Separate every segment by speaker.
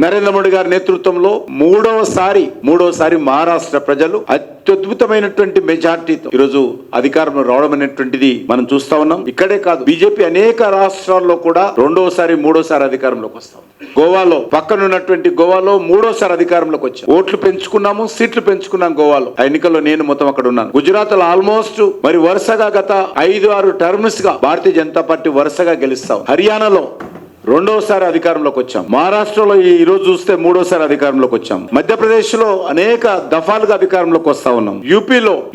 Speaker 1: నరేంద్ర మోడీ గారి నేతృత్వంలో మూడోసారి మహారాష్ట్ర ప్రజలు అత్యద్భుతమైనటువంటి మెజార్టీతో ఈరోజు అధికారంలో రావడం అనేటువంటిది మనం చూస్తా ఉన్నాం. ఇక్కడే కాదు, బీజేపీ అనేక రాష్ట్రాల్లో కూడా మూడోసారి అధికారంలోకి వస్తాం. గోవాలో పక్కనున్నటువంటి గోవాలో మూడోసారి అధికారంలోకి వచ్చాం. ఓట్లు పెంచుకున్నాము, సీట్లు పెంచుకున్నాం. గోవాలో ఆ ఎన్నికల్లో నేను మొత్తం అక్కడ ఉన్నాను. గుజరాత్ లో ఆల్మోస్ట్ మరి వరుసగా గత 5-6 టర్మ్స్ గా భారతీయ జనతా పార్టీ వరుసగా గెలుస్తాం. హర్యానాలో రెండోసారి అధికారంలోకి వచ్చాం. మహారాష్ట్రలో ఈ రోజు చూస్తే మూడోసారి అధికారంలోకి వచ్చాం. మధ్యప్రదేశ్ లో అనేక దఫాలుగా అధికారంలోకి వస్తా ఉన్నాం.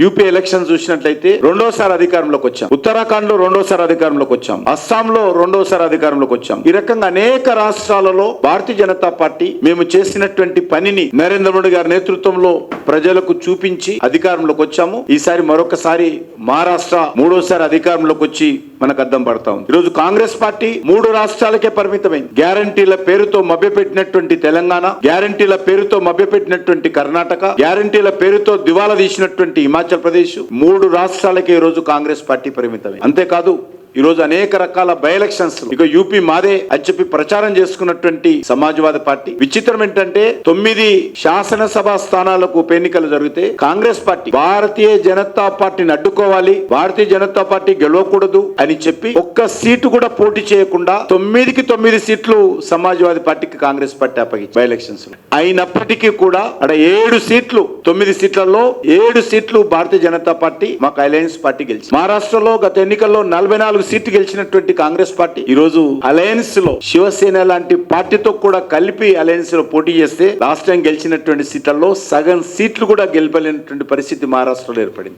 Speaker 1: యూపీ ఎలక్షన్ చూసినట్లయితే రెండోసారి అధికారంలోకి వచ్చాం. ఉత్తరాఖండ్ లో రెండోసారి అధికారంలోకి వచ్చాం. అస్సాం లో రెండోసారి అధికారంలోకి వచ్చాం. ఈ రకంగా అనేక రాష్ట్రాలలో భారతీయ జనతా పార్టీ మేము చేసినటువంటి పనిని నరేంద్ర మోడీ గారి నేతృత్వంలో ప్రజలకు చూపించి అధికారంలోకి వచ్చాము. ఈసారి మరొకసారి మహారాష్ట్ర మూడోసారి అధికారంలోకి వచ్చి మనకు అద్దం పడతాం. ఈరోజు కాంగ్రెస్ పార్టీ 3 రాష్ట్రాలకే పరిమితమైంది. గ్యారంటీల పేరుతో మభ్యపెట్టినటువంటి తెలంగాణ, గ్యారంటీల పేరుతో మభ్యపెట్టినటువంటి కర్ణాటక, గ్యారంటీల పేరుతో దివాలా తీసినటువంటి హిమాచల్ ప్రదేశ్, 3 రాష్ట్రాలకే ఈ రోజు కాంగ్రెస్ పార్టీ పరిమితమైంది. అంతేకాదు ఈ రోజు అనేక రకాల బై ఎలక్షన్స్ ఇక యూపీ మాదే అని చెప్పి ప్రచారం చేసుకున్నటువంటి సమాజ్వాదీ పార్టీ. విచిత్రం ఏంటంటే 9 శాసనసభ స్థానాలకు ఉప ఎన్నికలు జరిగితే కాంగ్రెస్ పార్టీ భారతీయ జనతా పార్టీని అడ్డుకోవాలి, భారతీయ జనతా పార్టీ గెలవకూడదు అని చెప్పి ఒక్క సీటు కూడా పోటీ చేయకుండా 9కి 9 సీట్లు సమాజ్వాదీ పార్టీకి కాంగ్రెస్ పార్టీ అప్పగించి బై ఎలక్షన్స్. అయినప్పటికీ కూడా అక్కడ 7 సీట్లు, 9 సీట్లలో 7 సీట్లు భారతీయ జనతా పార్టీ మాకు అలయన్స్ పార్టీ గెలిచింది. మహారాష్ట్రలో గత ఎన్నికల్లో 44 సీట్లు గెలిచినటువంటి కాంగ్రెస్ పార్టీ ఈ రోజు అలయన్స్ లో శివసేన లాంటి పార్టీతో కూడా కలిపి అలయన్స్ లో పోటీ చేస్తే లాస్ట్ టైం గెలిచినటువంటి సీట్లలో సగం సీట్లు కూడా గెలపలేనటువంటి పరిస్థితి మహారాష్ట్రలో ఏర్పడింది.